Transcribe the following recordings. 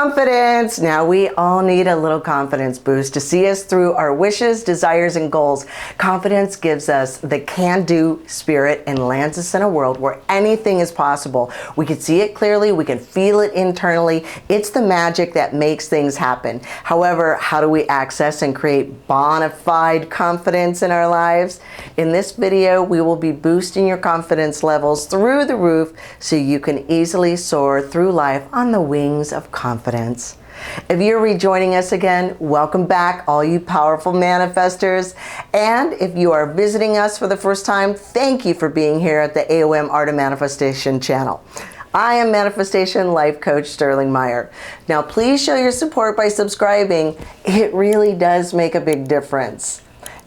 Confidence. Now we all need a little confidence boost to see us through our wishes, desires, and goals. Confidence gives us the can-do spirit and lands us in a world where anything is possible. We can see it clearly, we can feel it internally. It's the magic that makes things happen. However, how do we access and create bona fide confidence in our lives? In this video, we will be boosting your confidence levels through the roof so you can easily soar through life on the wings of confidence. If you're rejoining us again, welcome back, all you powerful manifestors. And if you are visiting us for the first time, thank you for being here at the AOM Art of Manifestation channel. I am Manifestation Life Coach Sterling Meyer. Now, please show your support by subscribing. It really does make a big difference.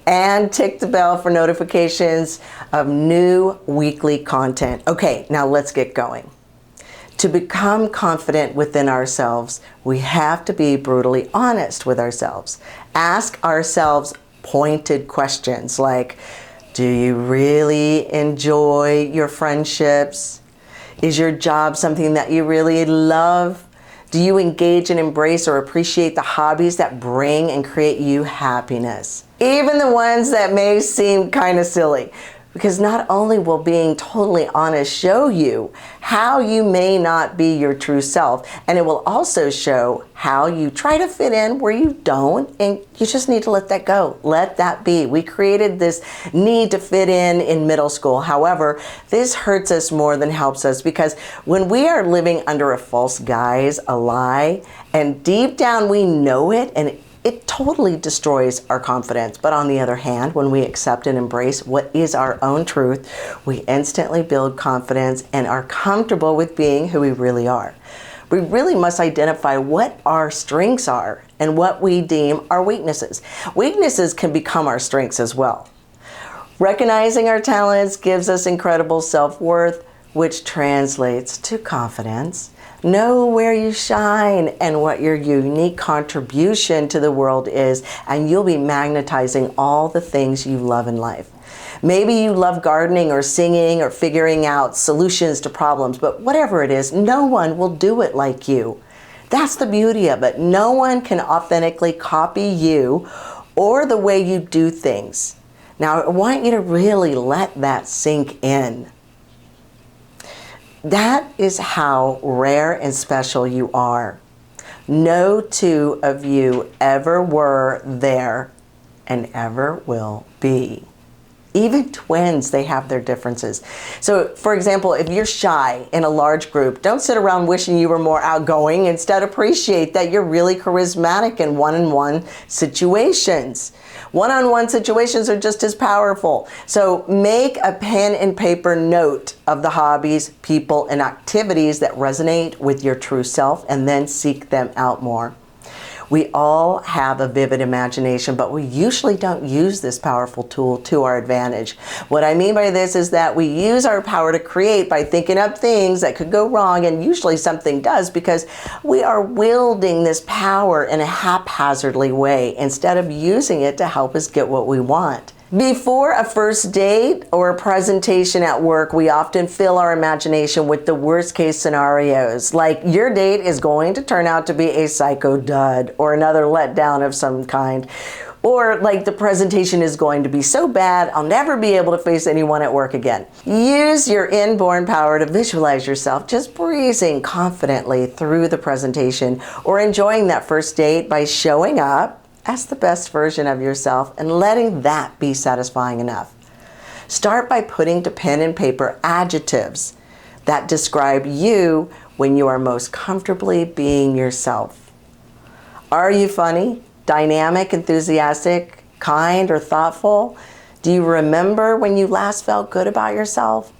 And tick the bell for notifications of new weekly content. Okay, now let's get going. To become confident within ourselves, we have to be brutally honest with ourselves. Ask ourselves pointed questions like, do you really enjoy your friendships? Is your job something that you really love? Do you engage and embrace or appreciate the hobbies that bring and create you happiness? Even the ones that may seem kind of silly. Because not only will being totally honest show you how you may not be your true self, and it will also show how you try to fit in where you don't, and you just need to let that go. Let that be. We created this need to fit in middle school. However, this hurts us more than helps us, because when we are living under a false guise, a lie, and deep down we know it, and it totally destroys our confidence. But on the other hand, when we accept and embrace what is our own truth, we instantly build confidence and are comfortable with being who we really are. We really must identify what our strengths are and what we deem our weaknesses. Weaknesses can become our strengths as well. Recognizing our talents gives us incredible self-worth, which translates to confidence. Know where you shine and what your unique contribution to the world is, and you'll be magnetizing all the things you love in life. Maybe you love gardening or singing or figuring out solutions to problems, but whatever it is, no one will do it like you. That's the beauty of it. No one can authentically copy you or the way you do things. Now, I want you to really let that sink in. That is how rare and special you are. No two of you ever were there and ever will be. Even twins, they have their differences. So, for example, if you're shy in a large group, don't sit around wishing you were more outgoing. Instead, appreciate that you're really charismatic in one-on-one situations. One-on-one situations are just as powerful. So make a pen and paper note of the hobbies, people, and activities that resonate with your true self, and then seek them out more. We all have a vivid imagination, but we usually don't use this powerful tool to our advantage. What I mean by this is that we use our power to create by thinking up things that could go wrong, and usually something does, because we are wielding this power in a haphazardly way instead of using it to help us get what we want. Before a first date or a presentation at work, we often fill our imagination with the worst case scenarios, like your date is going to turn out to be a psycho dud or another letdown of some kind, or like the presentation is going to be so bad I'll never be able to face anyone at work again. Use your inborn power to visualize yourself just breezing confidently through the presentation or enjoying that first date by showing up as the best version of yourself and letting that be satisfying enough. Start by putting to pen and paper adjectives that describe you when you are most comfortably being yourself. Are you funny, dynamic, enthusiastic, kind, or thoughtful? Do you remember when you last felt good about yourself?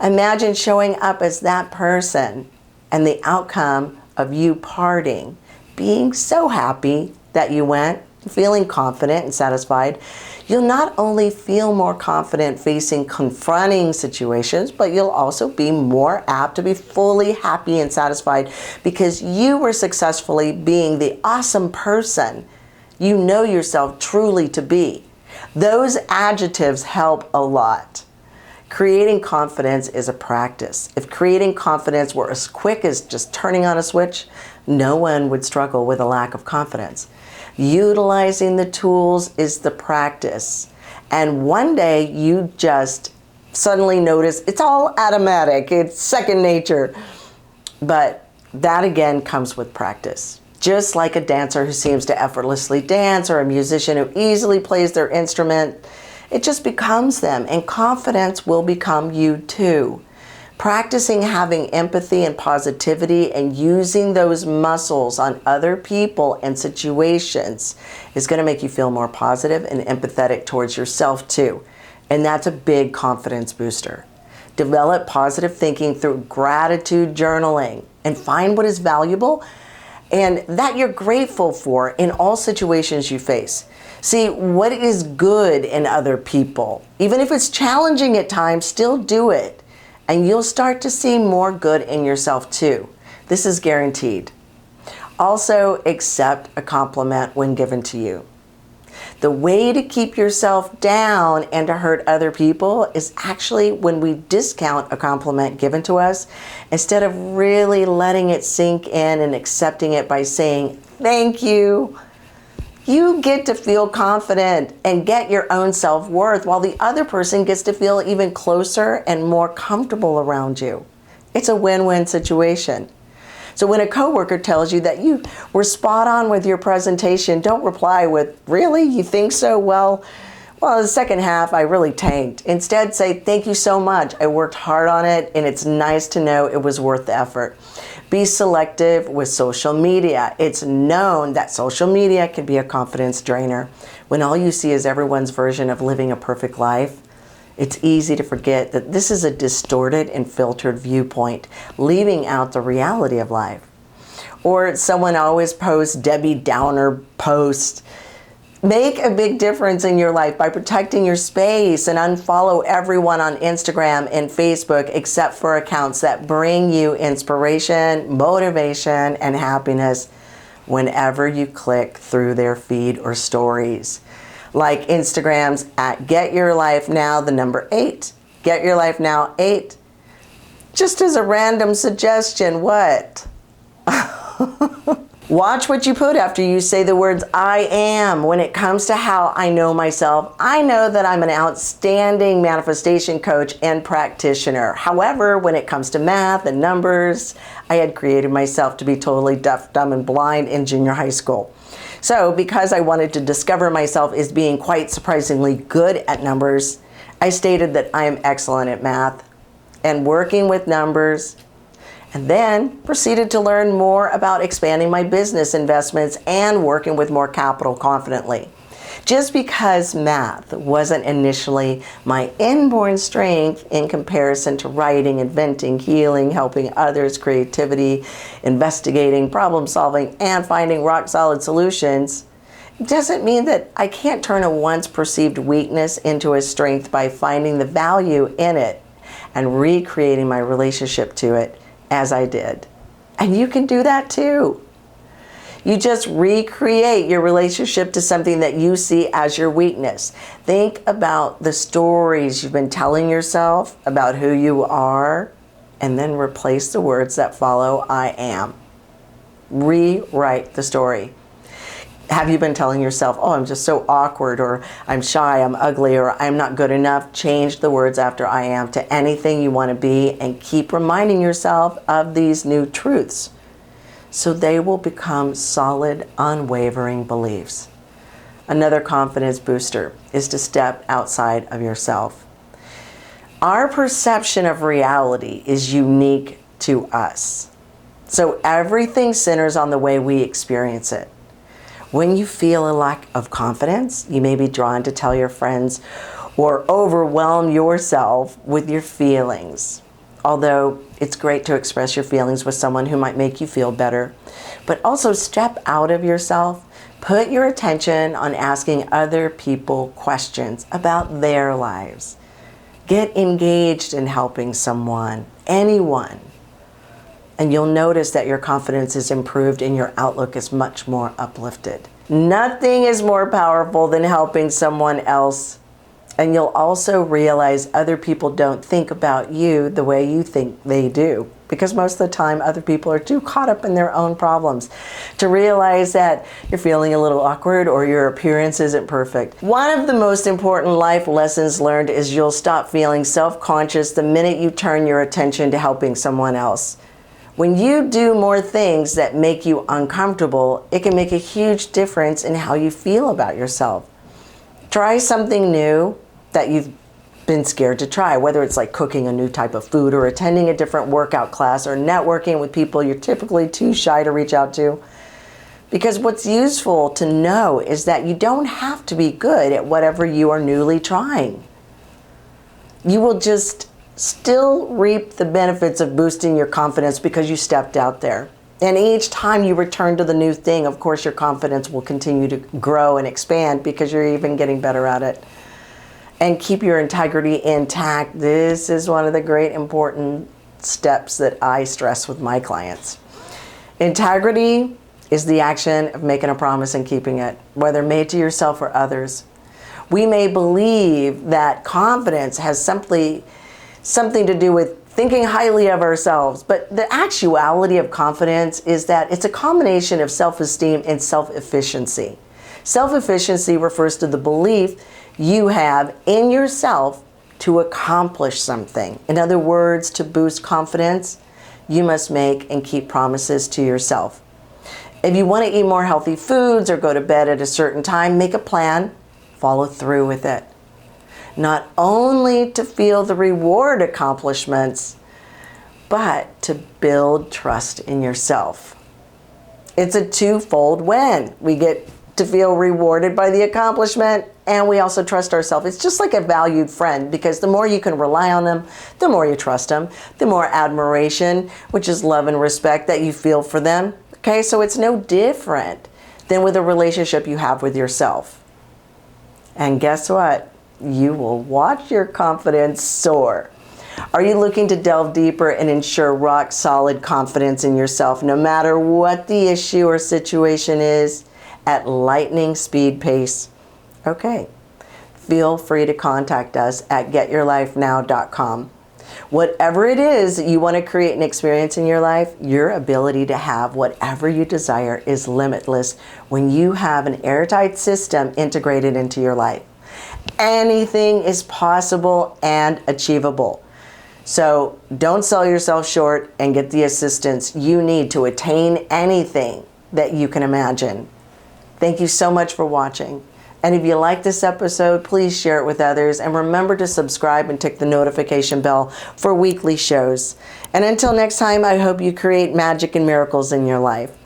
Imagine showing up as that person and the outcome of you parting, being so happy that you went, feeling confident and satisfied. You'll not only feel more confident facing confronting situations, but you'll also be more apt to be fully happy and satisfied because you were successfully being the awesome person you know yourself truly to be. Those adjectives help a lot. Creating confidence is a practice. If creating confidence were as quick as just turning on a switch, no one would struggle with a lack of confidence. Utilizing the tools is the practice. And one day you just suddenly notice it's all automatic, it's second nature. But that again comes with practice. Just like a dancer who seems to effortlessly dance or a musician who easily plays their instrument, it just becomes them, and confidence will become you too. Practicing having empathy and positivity and using those muscles on other people and situations is going to make you feel more positive and empathetic towards yourself too. And that's a big confidence booster. Develop positive thinking through gratitude journaling and find what is valuable and that you're grateful for in all situations you face. See what is good in other people. Even if it's challenging at times, still do it. And you'll start to see more good in yourself too. This is guaranteed. Also, accept a compliment when given to you. The way to keep yourself down and to hurt other people is actually when we discount a compliment given to us instead of really letting it sink in and accepting it by saying, thank you. You get to feel confident and get your own self-worth while the other person gets to feel even closer and more comfortable around you. It's a win-win situation. So when a coworker tells you that you were spot on with your presentation, don't reply with, really? You think so? Well, the second half I really tanked. Instead say, thank you so much. I worked hard on it and it's nice to know it was worth the effort. Be selective with social media. It's known that social media can be a confidence drainer. When all you see is everyone's version of living a perfect life, it's easy to forget that this is a distorted and filtered viewpoint, leaving out the reality of life. Or someone always posts Debbie Downer posts. Make a big difference in your life by protecting your space and unfollow everyone on Instagram and Facebook except for accounts that bring you inspiration, motivation, and happiness whenever you click through their feed or stories. Like Instagram's at Get Your Life Now, the number 8. Get Your Life Now 8. Just as a random suggestion, what? Watch what you put after you say the words I am. When it comes to how I know myself, I know that I'm an outstanding manifestation coach and practitioner. However, when it comes to math and numbers, I had created myself to be totally deaf, dumb, and blind in junior high school. So because I wanted to discover myself as being quite surprisingly good at numbers, I stated that I am excellent at math and working with numbers, and then proceeded to learn more about expanding my business investments and working with more capital confidently. Just because math wasn't initially my inborn strength in comparison to writing, inventing, healing, helping others, creativity, investigating, problem solving, and finding rock solid solutions, it doesn't mean that I can't turn a once perceived weakness into a strength by finding the value in it and recreating my relationship to it as I did. And you can do that too. You just recreate your relationship to something that you see as your weakness. Think about the stories you've been telling yourself about who you are, and then replace the words that follow I am. Rewrite the story. Have you been telling yourself, oh, I'm just so awkward, or I'm shy, I'm ugly, or I'm not good enough? Change the words after I am to anything you want to be and keep reminding yourself of these new truths so they will become solid, unwavering beliefs. Another confidence booster is to step outside of yourself. Our perception of reality is unique to us. So everything centers on the way we experience it. When you feel a lack of confidence, you may be drawn to tell your friends or overwhelm yourself with your feelings. Although it's great to express your feelings with someone who might make you feel better, but also step out of yourself. Put your attention on asking other people questions about their lives. Get engaged in helping someone, anyone. And you'll notice that your confidence is improved and your outlook is much more uplifted. Nothing is more powerful than helping someone else. And you'll also realize other people don't think about you the way you think they do. Because most of the time, other people are too caught up in their own problems to realize that you're feeling a little awkward or your appearance isn't perfect. One of the most important life lessons learned is you'll stop feeling self-conscious the minute you turn your attention to helping someone else. When you do more things that make you uncomfortable, it can make a huge difference in how you feel about yourself. Try something new that you've been scared to try, whether it's like cooking a new type of food or attending a different workout class or networking with people you're typically too shy to reach out to. Because what's useful to know is that you don't have to be good at whatever you are newly trying. You will just still reap the benefits of boosting your confidence because you stepped out there. And each time you return to the new thing, of course, your confidence will continue to grow and expand because you're even getting better at it. And keep your integrity intact. This is one of the great important steps that I stress with my clients. Integrity is the action of making a promise and keeping it, whether made to yourself or others. We may believe that confidence has something to do with thinking highly of ourselves, but the actuality of confidence is that it's a combination of self-esteem and self-efficiency. Self-efficiency refers to the belief you have in yourself to accomplish something. In other words, to boost confidence, you must make and keep promises to yourself. If you want to eat more healthy foods or go to bed at a certain time, make a plan, follow through with it. Not only to feel the reward accomplishments, but to build trust in yourself. It's a twofold win. We get to feel rewarded by the accomplishment, and we also trust ourselves. It's just like a valued friend, because the more you can rely on them, the more you trust them, the more admiration, which is love and respect, that you feel for them. Okay, so it's no different than with a relationship you have with yourself. And guess what? You will watch your confidence soar. Are you looking to delve deeper and ensure rock solid confidence in yourself, no matter what the issue or situation is, at lightning speed pace? Okay, feel free to contact us at getyourlifenow.com. Whatever it is that you want to create and experience in your life, your ability to have whatever you desire is limitless when you have an airtight system integrated into your life. Anything is possible and achievable. So don't sell yourself short and get the assistance you need to attain anything that you can imagine. Thank you so much for watching. And if you like this episode, please share it with others. And remember to subscribe and tick the notification bell for weekly shows. And until next time, I hope you create magic and miracles in your life.